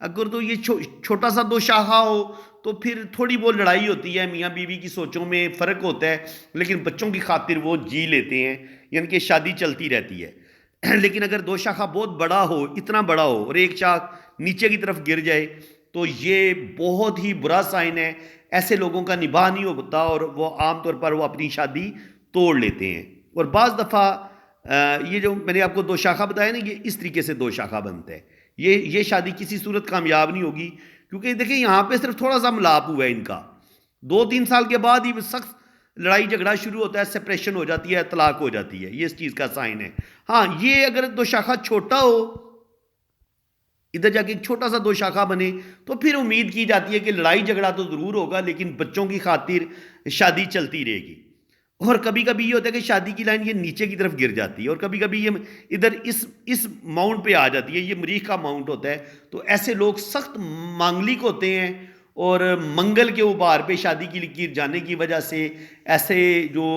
اگر تو یہ چھوٹا سا دو شاخہ ہو تو پھر تھوڑی بہت لڑائی ہوتی ہے، میاں بیوی کی سوچوں میں فرق ہوتا ہے، لیکن بچوں کی خاطر وہ جی لیتے ہیں، یعنی کہ شادی چلتی رہتی ہے۔ لیکن اگر دو شاخہ بہت بڑا ہو، اتنا بڑا ہو، اور ایک شاخ نیچے کی طرف گر جائے تو یہ بہت ہی برا سائن ہے، ایسے لوگوں کا نباہ نہیں ہوتا، اور وہ عام طور پر وہ اپنی شادی توڑ لیتے ہیں۔ اور بعض دفعہ یہ جو میں نے آپ کو دو شاخہ بتایا نا، یہ اس طریقے سے دو شاخہ بنتا ہے، یہ شادی کسی صورت کامیاب نہیں ہوگی، کیونکہ دیکھیں یہاں پہ صرف تھوڑا سا ملاپ ہوا ہے ان کا، 2-3 سال کے بعد ہی سخت لڑائی جھگڑا شروع ہوتا ہے، سپریشن ہو جاتی ہے، طلاق ہو جاتی ہے، یہ اس چیز کا سائن ہے۔ ہاں یہ اگر دو شاخہ چھوٹا ہو، ادھر جا کے ایک چھوٹا سا دو شاخہ بنے، تو پھر امید کی جاتی ہے کہ لڑائی جھگڑا تو ضرور ہوگا، لیکن بچوں کی خاطر شادی چلتی رہے گی۔ اور کبھی کبھی یہ ہوتا ہے کہ شادی کی لائن یہ نیچے کی طرف گر جاتی ہے، اور کبھی کبھی یہ ادھر اس ماؤنٹ پہ آ جاتی ہے، یہ مریخ کا ماؤنٹ ہوتا ہے، تو ایسے لوگ سخت مانگلک ہوتے ہیں، اور منگل کے اوبار پہ شادی کی لکیر جانے کی وجہ سے ایسے جو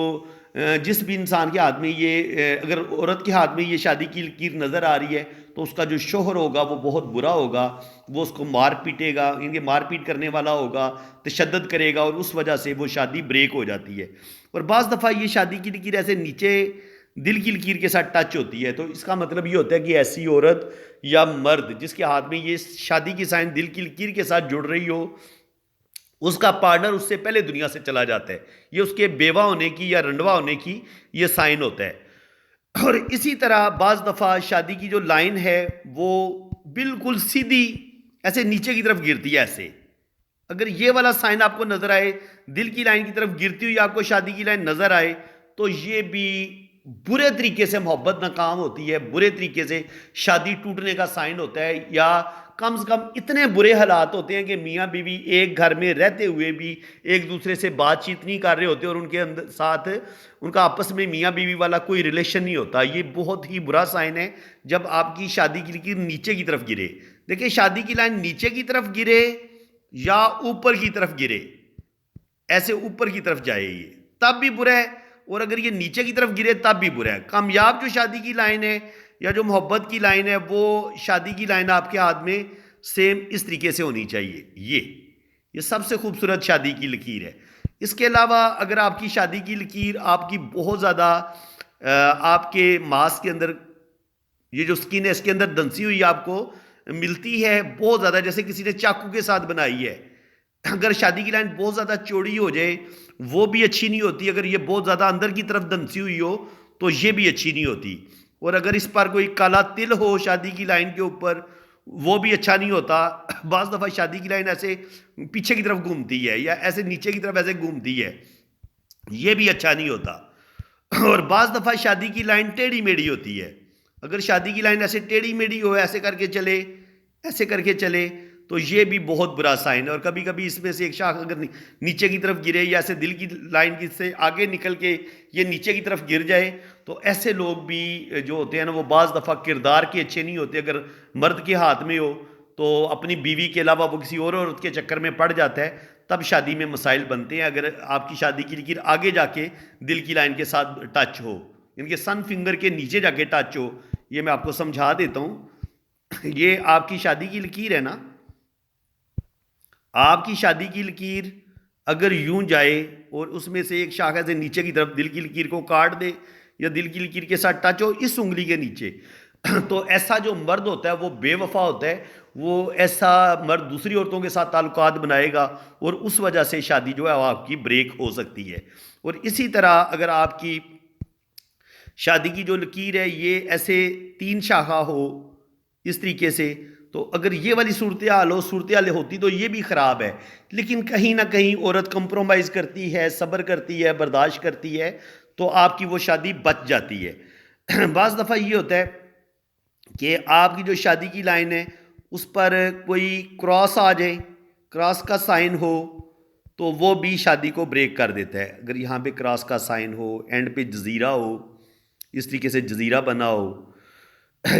جس بھی انسان کے ہاتھ میں یہ اگر عورت کے ہاتھ میں یہ شادی کی لکیر نظر آ رہی ہے تو اس کا جو شوہر ہوگا وہ بہت برا ہوگا، وہ اس کو مار پیٹے گا، ان کے مار پیٹ کرنے والا ہوگا، تشدد کرے گا، اور اس وجہ سے وہ شادی بریک ہو جاتی ہے۔ اور بعض دفعہ یہ شادی کی لکیر ایسے نیچے دل کی لکیر کے ساتھ ٹچ ہوتی ہے، تو اس کا مطلب یہ ہوتا ہے کہ ایسی عورت یا مرد جس کے ہاتھ میں یہ شادی کی سائن دل کی لکیر کے ساتھ جڑ رہی ہو، اس کا پارٹنر اس سے پہلے دنیا سے چلا جاتا ہے، یہ اس کے بیوہ ہونے کی یا رنڈوا ہونے کی یہ سائن ہوتا ہے۔ اور اسی طرح بعض دفعہ شادی کی جو لائن ہے وہ بالکل سیدھی ایسے نیچے کی طرف گرتی ہے، ایسے اگر یہ والا سائن آپ کو نظر آئے، دل کی لائن کی طرف گرتی ہوئی آپ کو شادی کی لائن نظر آئے، تو یہ بھی برے طریقے سے محبت ناکام ہوتی ہے، برے طریقے سے شادی ٹوٹنے کا سائن ہوتا ہے، یا کم سے کم اتنے برے حالات ہوتے ہیں کہ میاں بیوی ایک گھر میں رہتے ہوئے بھی ایک دوسرے سے بات چیت نہیں کر رہے ہوتے، اور ان کے ساتھ ان کا آپس میں میاں بیوی والا کوئی ریلیشن نہیں ہوتا۔ یہ بہت ہی برا سائن ہے جب آپ کی شادی کی لکیر نیچے کی طرف گرے۔ دیکھیں شادی کی لائن نیچے کی طرف گرے یا اوپر کی طرف گرے، ایسے اوپر کی طرف جائے یہ تب بھی برا ہے، اور اگر یہ نیچے کی طرف گرے تب بھی برا ہے۔ کامیاب جو شادی کی لائن ہے یا جو محبت کی لائن ہے، وہ شادی کی لائن آپ کے ہاتھ میں سیم اس طریقے سے ہونی چاہیے، یہ سب سے خوبصورت شادی کی لکیر ہے۔ اس کے علاوہ اگر آپ کی شادی کی لکیر آپ کی بہت زیادہ آپ کے ماس کے اندر یہ جو سکن ہے اس کے اندر دنسی ہوئی آپ کو ملتی ہے بہت زیادہ، جیسے کسی نے چاقو کے ساتھ بنائی ہے، اگر شادی کی لائن بہت زیادہ چوڑی ہو جائے وہ بھی اچھی نہیں ہوتی، اگر یہ بہت زیادہ اندر کی طرف دنسی ہوئی ہو تو یہ بھی اچھی نہیں ہوتی، اور اگر اس پر کوئی کالا تل ہو شادی کی لائن کے اوپر وہ بھی اچھا نہیں ہوتا۔ بعض دفعہ شادی کی لائن ایسے پیچھے کی طرف گھومتی ہے یا ایسے نیچے کی طرف ایسے گھومتی ہے، یہ بھی اچھا نہیں ہوتا۔ اور بعض دفعہ شادی کی لائن ٹیڑھی میڑھی ہوتی ہے، اگر شادی کی لائن ایسے ٹیڑھی میڑھی ہو، ایسے کر کے چلے، ایسے کر کے چلے، تو یہ بھی بہت برا سائن ہے۔ اور کبھی کبھی اس میں سے ایک شاخ اگر نیچے کی طرف گرے یا ایسے دل کی لائن کی سے آگے نکل کے یہ نیچے کی طرف گر جائے، تو ایسے لوگ بھی جو ہوتے ہیں نا وہ بعض دفعہ کردار کے اچھے نہیں ہوتے۔ اگر مرد کے ہاتھ میں ہو تو اپنی بیوی کے علاوہ وہ کسی اور عورت کے چکر میں پڑ جاتا ہے، تب شادی میں مسائل بنتے ہیں۔ اگر آپ کی شادی کی لکیر آگے جا کے دل کی لائن کے ساتھ ٹچ ہو، ان کے سن فنگر کے نیچے جا کے ٹچ ہو، یہ میں آپ کو سمجھا دیتا ہوں۔ یہ آپ کی شادی کی لکیر ہے نا، آپ کی شادی کی لکیر اگر یوں جائے اور اس میں سے ایک شاخ سے نیچے کی طرف دل کی لکیر کو کاٹ دے یا دل کی لکیر کے ساتھ ٹچ ہو اس انگلی کے نیچے، تو ایسا جو مرد ہوتا ہے وہ بے وفا ہوتا ہے، وہ ایسا مرد دوسری عورتوں کے ساتھ تعلقات بنائے گا، اور اس وجہ سے شادی جو ہے وہ آپ کی بریک ہو سکتی ہے۔ اور اسی طرح اگر آپ کی شادی کی جو لکیر ہے یہ ایسے 3 شاخہ ہو اس طریقے سے، تو اگر یہ والی صورتحال ہوتی تو یہ بھی خراب ہے، لیکن کہیں نہ کہیں عورت کمپرومائز کرتی ہے، صبر کرتی ہے، برداشت کرتی ہے، تو آپ کی وہ شادی بچ جاتی ہے۔ بعض دفعہ یہ ہوتا ہے کہ آپ کی جو شادی کی لائن ہے اس پر کوئی کراس آ جائے، کراس کا سائن ہو، تو وہ بھی شادی کو بریک کر دیتا ہے۔ اگر یہاں پہ کراس کا سائن ہو، اینڈ پہ جزیرہ ہو، اس طریقے سے جزیرہ بنا ہو،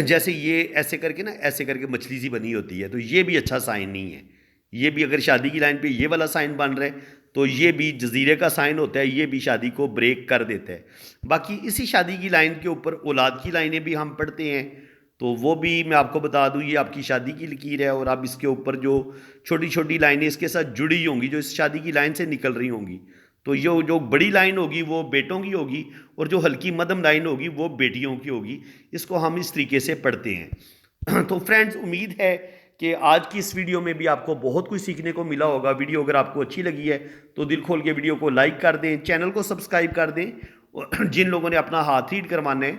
جیسے یہ ایسے کر کے نا ایسے کر کے مچھلی سی بنی ہوتی ہے، تو یہ بھی اچھا سائن نہیں ہے۔ یہ بھی اگر شادی کی لائن پہ یہ والا سائن بن رہا ہے تو یہ بھی جزیرے کا سائن ہوتا ہے، یہ بھی شادی کو بریک کر دیتا ہے۔ باقی اسی شادی کی لائن کے اوپر اولاد کی لائنیں بھی ہم پڑھتے ہیں، تو وہ بھی میں آپ کو بتا دوں، یہ آپ کی شادی کی لکیر ہے، اور اب اس کے اوپر جو چھوٹی چھوٹی لائنیں اس کے ساتھ جڑی ہوں گی، جو اس شادی کی لائن سے نکل رہی ہوں گی، تو یہ جو بڑی لائن ہوگی وہ بیٹوں کی ہوگی، اور جو ہلکی مدھم لائن ہوگی وہ بیٹیوں کی ہوگی۔ اس کو ہم اس طریقے سے پڑھتے ہیں۔ تو فرینڈز، امید ہے کہ آج کی اس ویڈیو میں بھی آپ کو بہت کچھ سیکھنے کو ملا ہوگا۔ ویڈیو اگر آپ کو اچھی لگی ہے تو دل کھول کے ویڈیو کو لائک کر دیں، چینل کو سبسکرائب کر دیں، اور جن لوگوں نے اپنا ہاتھ ریڈ کروانا ہے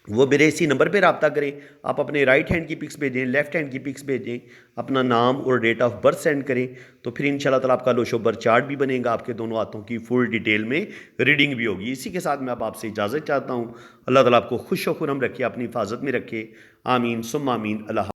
وہ میرے اسی نمبر پہ رابطہ کریں۔ آپ اپنے رائٹ ہینڈ کی پکس بھیجیں، لیفٹ ہینڈ کی پکس بھیجیں، اپنا نام اور ڈیٹ آف برتھ سینڈ کریں، تو پھر انشاءاللہ تعالیٰ آپ کا لوش و بر چارٹ بھی بنے گا، آپ کے دونوں ہاتھوں کی فل ڈیٹیل میں ریڈنگ بھی ہوگی۔ اسی کے ساتھ میں اب آپ سے اجازت چاہتا ہوں۔ اللہ تعالیٰ آپ کو خوش و خرم رکھے، اپنی حفاظت میں رکھے، آمین ثم آمین۔ اللہ